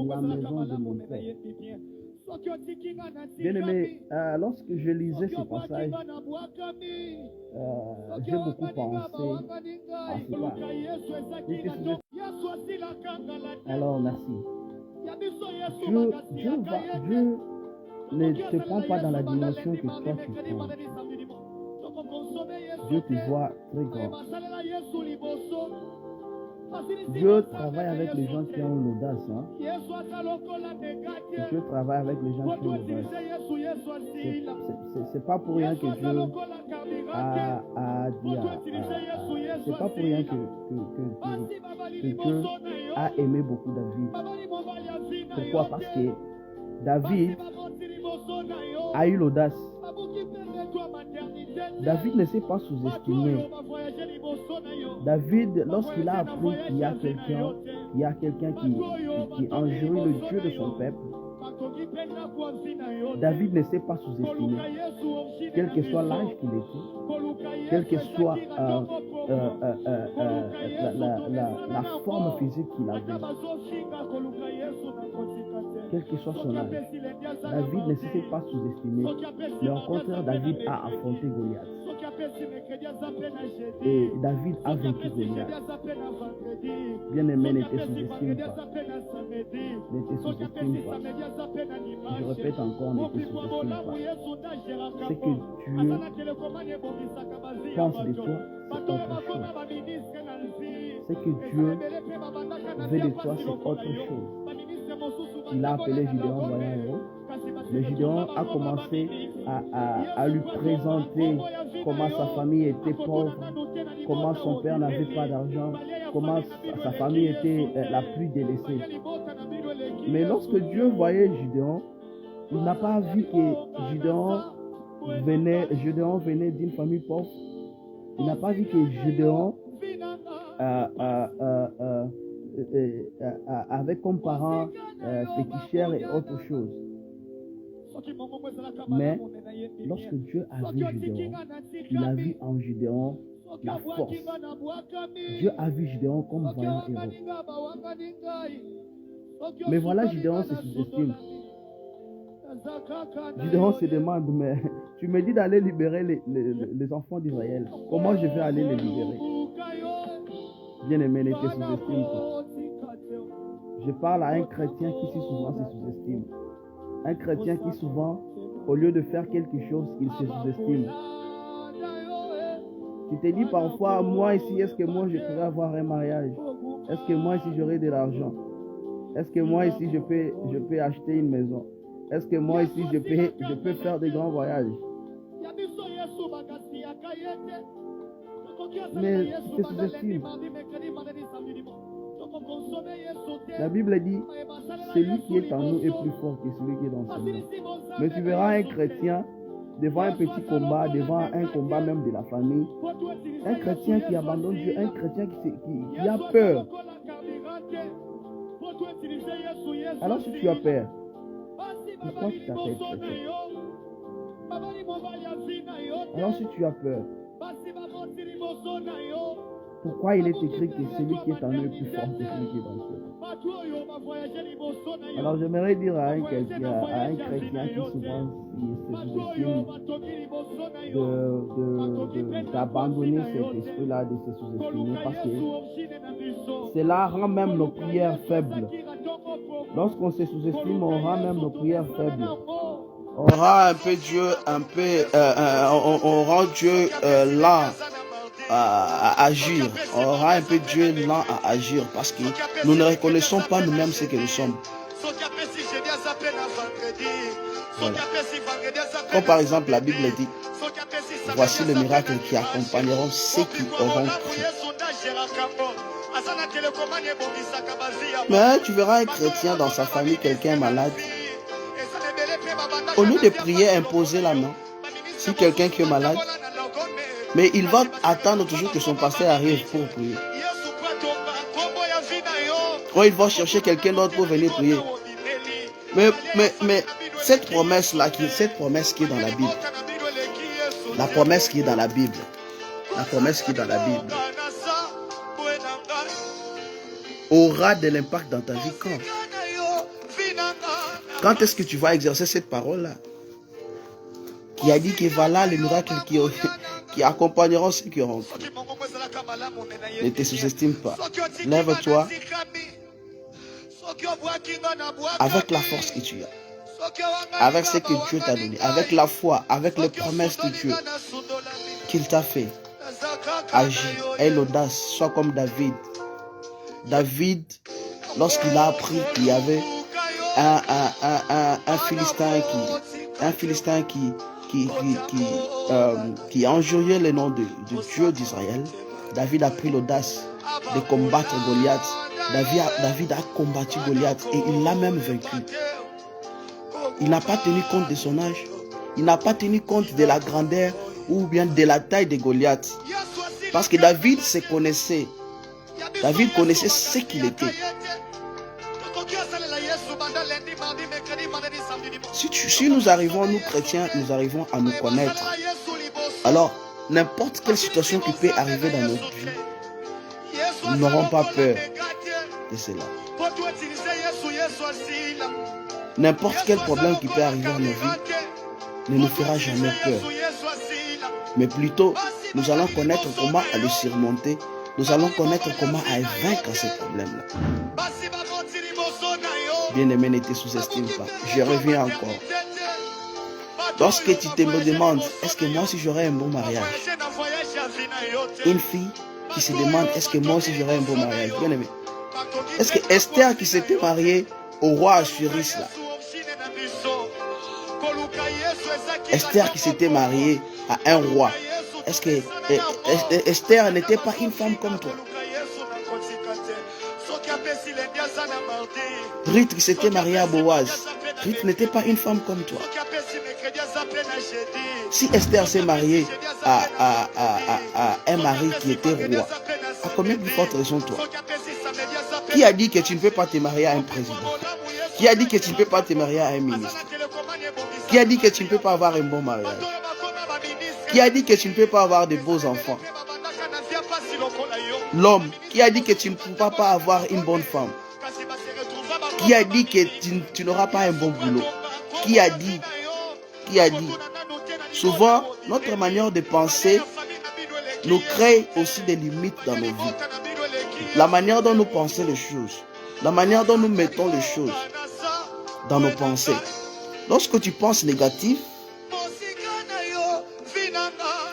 la maison de mon père. Bien-aimé, lorsque je lisais ce passage, j'ai beaucoup pensé à cela. Alors, merci. Dieu ne te prend pas dans la dimension que toi tu prends. Dieu te voit très grand. Dieu travaille avec les gens qui ont l'audace. Dieu travaille avec les gens qui ont l'audace. C'est pas pour rien que Dieu a dit c'est pas pour rien que Dieu a aimé beaucoup David. Pourquoi? Parce que David a eu l'audace. David ne s'est pas sous-estimé. David, lorsqu'il a appris qu'il y a quelqu'un qui injurie le Dieu de son peuple, David ne s'est pas sous-estimé. Quel que soit l'âge qu'il était, quelle que soit la forme physique qu'il avait, quel que soit son âge, David ne s'est pas sous-estimé. Mais au contraire, David a affronté Goliath. Et David a vaincu Goliath. Bien-aimé, ne te sous-estime pas. Ne te sous-estime pas. Je répète encore, ne te sous-estime pas. Ce que Dieu pense de toi, c'est autre chose. Ce que Dieu veut de toi, c'est autre chose. Il a appelé Gideon voyant héros. Le Gideon a commencé à lui présenter comment sa famille était pauvre, comment son père n'avait pas d'argent, comment sa famille était la plus délaissée. Mais lorsque Dieu voyait Gideon, il n'a pas vu que Gideon venait d'une famille pauvre. Il n'a pas vu que Gideon avait comme parents féticheurs et autre chose. Mais lorsque Dieu a vu Gideon, il a vu en Gideon la force. Dieu a vu Gideon comme voyant héros. Mais voilà, Gideon se sous-estime. Gideon se demande, mais tu me dis d'aller libérer les enfants d'Israël. Comment je vais aller les libérer? Bien-aimé, ne te sous-estime pas. Je parle à un chrétien qui si souvent se sous-estime. Un chrétien qui souvent, au lieu de faire quelque chose, il se sous-estime. Tu te dis parfois, moi ici, est-ce que moi je pourrais avoir un mariage? Est-ce que moi ici j'aurai de l'argent? Est-ce que moi ici je peux acheter une maison? Est-ce que moi ici je peux faire des grands voyages? Mais tu te sous-estimes. La Bible dit, celui qui est en nous est plus fort que celui qui est dans ce monde. Mais tu verras un chrétien devant un petit combat, devant un combat même de la famille, un chrétien qui abandonne Dieu, un chrétien qui a peur. Alors si tu as peur, pourquoi tu t'appelles chrétien? Alors si tu as peur, pourquoi il est écrit que celui qui est en eux est plus fort que celui qui est dans le ciel? Alors j'aimerais dire à un chrétien qui souvent se sous-estime d'abandonner cet esprit-là, de se sous-estimer, parce que cela rend même nos prières faibles. Lorsqu'on se sous-estime, on rend même nos prières faibles. On rend un peu Dieu, on rend Dieu lent à agir. On rend un peu Dieu lent à agir parce que nous ne reconnaissons pas nous-mêmes ce que nous sommes. Voilà. Comme par exemple la Bible dit, voici le miracle qui accompagneront ceux qui auront cru. Mais tu verras un chrétien dans sa famille, quelqu'un malade. Au lieu de prier, imposer la main, si quelqu'un qui est malade, mais il va attendre toujours que son pasteur arrive pour prier. Ou il va chercher quelqu'un d'autre pour venir prier. Mais cette promesse-là, cette promesse qui est dans la Bible, la promesse qui est dans la Bible, aura de l'impact dans ta vie quand? Quand est-ce que tu vas exercer cette parole-là? Qui a dit que voilà les miracles qui accompagneront ceux qui auront cru. Ne te sous-estime pas. Lève-toi avec la force que tu as, avec ce que Dieu t'a donné, avec la foi, avec les promesses de Dieu qu'il t'a fait. Agis, aie l'audace, sois comme David. David, lorsqu'il a appris qu'il y avait un Philistin qui injuriait le nom de Dieu d'Israël, David a pris l'audace de combattre Goliath. David a combattu Goliath et il l'a même vaincu. Il n'a pas tenu compte de son âge. Il n'a pas tenu compte de la grandeur ou bien de la taille de Goliath. Parce que David se connaissait. David connaissait ce qu'il était. Si nous arrivons, nous chrétiens, nous arrivons à nous connaître, alors n'importe quelle situation qui peut arriver dans notre vie, nous n'aurons pas peur de cela. N'importe quel problème qui peut arriver dans nos vies ne nous fera jamais peur. Mais plutôt, nous allons connaître comment à le surmonter. Nous allons connaître comment à vaincre ces problèmes-là. Bien-aimé, ne te sous-estime pas. Je reviens encore. Lorsque tu te me demandes, est-ce que moi aussi j'aurai un bon mariage? Une fille qui se demande, est-ce que moi aussi j'aurai un bon mariage? Bien-aimé. Est-ce que Esther qui s'était mariée au roi Assuris là, Esther qui s'était mariée à un roi, est-ce que Esther n'était pas une femme comme toi? Ruth qui s'était mariée à Boaz, Ruth n'était pas une femme comme toi. Si Esther s'est mariée à un mari qui était roi, à combien plus forte raison toi? Qui a dit que tu ne peux pas te marier à un président? Qui a dit que tu ne peux pas te marier à un ministre? Qui a dit que tu ne peux pas avoir un bon mariage? Qui a dit que tu ne peux pas avoir de beaux enfants? L'homme. Qui a dit que tu ne pourras pas avoir une bonne femme? Qui a dit que tu n'auras pas un bon boulot? Qui a dit? Souvent, notre manière de penser nous crée aussi des limites dans nos vies. La manière dont nous pensons les choses, la manière dont nous mettons les choses dans nos pensées. Lorsque tu penses négatif,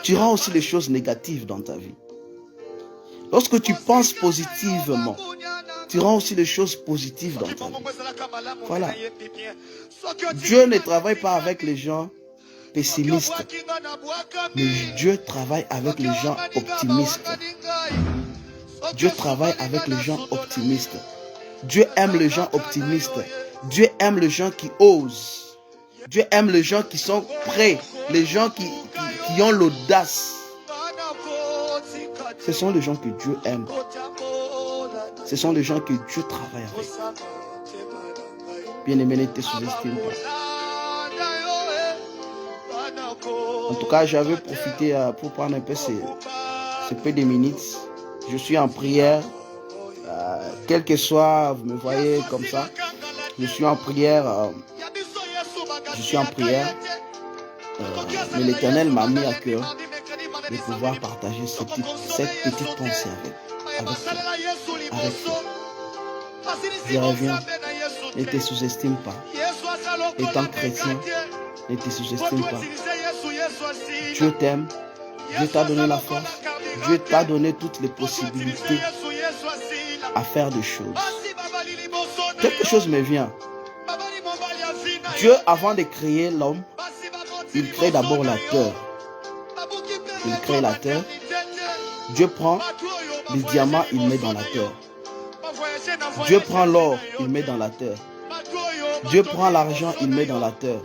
tu rends aussi les choses négatives dans ta vie. Lorsque tu penses positivement, tu rends aussi les choses positives dans ta vie. Voilà. Dieu ne travaille pas avec les gens pessimistes, mais Dieu travaille avec les gens optimistes. Dieu travaille avec les gens optimistes. Dieu aime les gens optimistes. Dieu aime les gens qui osent. Dieu aime les gens qui sont prêts, les gens qui ont l'audace. Ce sont les gens que Dieu aime. Ce sont les gens que Dieu travaille avec. Bien-aimé, ne te sous-estime pas. En tout cas, j'avais profité pour prendre un peu ces peu de minutes. Je suis en prière. Quel que soit, vous me voyez comme ça. Je suis en prière. Mais l'Éternel m'a mis à cœur de pouvoir partager cette petite pensée avec toi. Je reviens. Ne te sous-estime pas. Étant chrétien, ne te sous-estime pas. Dieu t'aime. Dieu t'a donné la force. Dieu t'a donné toutes les possibilités à faire des choses. Quelque chose me vient. Dieu, avant de créer l'homme, il crée d'abord la terre. Il crée la terre. Dieu prend les diamants, il met dans la terre. Dieu prend l'or, il met dans la terre. Dieu prend l'argent, il met dans la terre.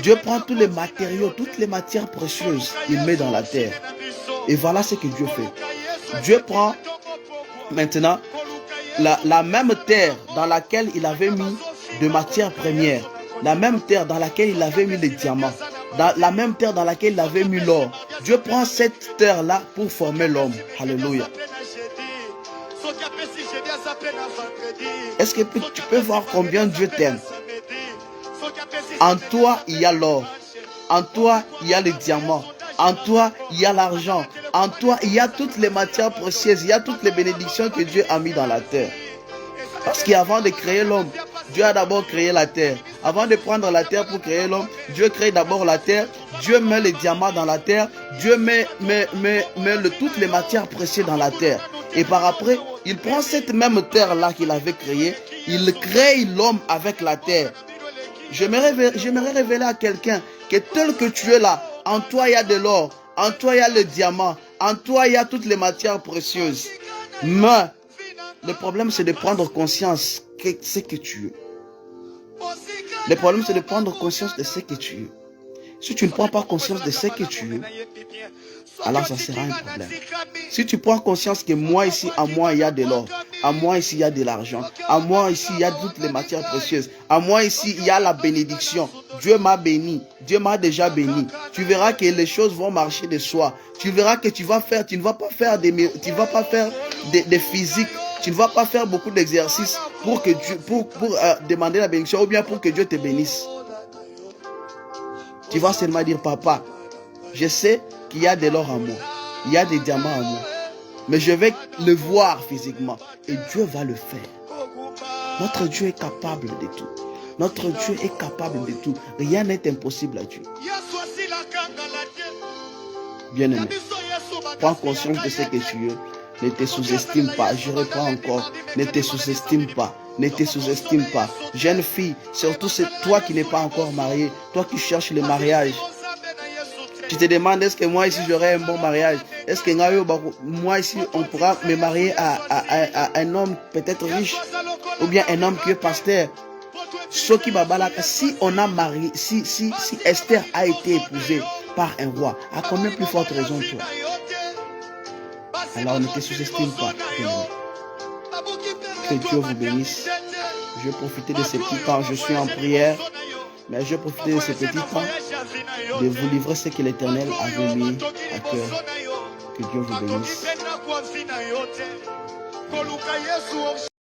Dieu prend tous les matériaux, toutes les matières précieuses, il met dans la terre. Et voilà ce que Dieu fait. Dieu prend maintenant la même terre dans laquelle il avait mis de matières premières, la même terre dans laquelle il avait mis les diamants, la même terre dans laquelle il avait mis l'or. Dieu prend cette terre-là pour former l'homme. Alléluia. Est-ce que tu peux voir combien Dieu t'aime? En toi, il y a l'or. En toi, il y a les diamants. En toi, il y a l'argent. En toi, il y a toutes les matières précieuses. Il y a toutes les bénédictions que Dieu a mis dans la terre. Parce qu'avant de créer l'homme, Dieu a d'abord créé la terre. Avant de prendre la terre pour créer l'homme, Dieu crée d'abord la terre. Dieu met les diamants dans la terre. Dieu met toutes les matières précieuses dans la terre. Et par après, il prend cette même terre-là qu'il avait créée. Il crée l'homme avec la terre. J'aimerais révéler à quelqu'un que tel que tu es là, en toi il y a de l'or, en toi il y a le diamant, en toi il y a toutes les matières précieuses. Mais le problème c'est de prendre conscience de ce que tu es. Le problème c'est de prendre conscience de ce que tu es. Si tu ne prends pas conscience de ce que tu es, alors ça sera un problème. Si tu prends conscience que moi ici, à moi il y a de l'or, à moi ici il y a de l'argent, à moi ici il y a toutes les matières précieuses, à moi ici il y a la bénédiction, Dieu m'a béni, Dieu m'a déjà béni, tu verras que les choses vont marcher de soi. Tu verras que tu ne vas pas faire des physiques, tu ne vas pas faire beaucoup d'exercices pour demander la bénédiction ou bien pour que Dieu te bénisse. Tu vas seulement dire, papa, je sais qu'il y a de l'or en moi, il y a des diamants en moi, mais je vais le voir physiquement et Dieu va le faire. Notre Dieu est capable de tout. Notre Dieu est capable de tout. Rien n'est impossible à Dieu. Bien-aimé, prends conscience de ce que tu es. Ne te sous-estime pas. Je reprends encore. Ne te sous-estime pas. Ne te sous-estime pas. Jeune fille, surtout c'est toi qui n'es pas encore mariée, toi qui cherches le mariage. Tu te demandes, est-ce que moi ici j'aurai un bon mariage? Est-ce que moi ici on pourra me marier à un homme peut-être riche? Ou bien un homme qui est pasteur? Si on a marié, si Esther a été épousée par un roi, à combien plus forte raison toi? Alors ne te sous-estime pas. Que Dieu vous bénisse. Je vais profiter de ces petits temps. Je suis en prière. Mais je vais profiter de ces petits temps de vous livrer ce que l'Éternel avait mis à cœur. Que Dieu vous bénisse.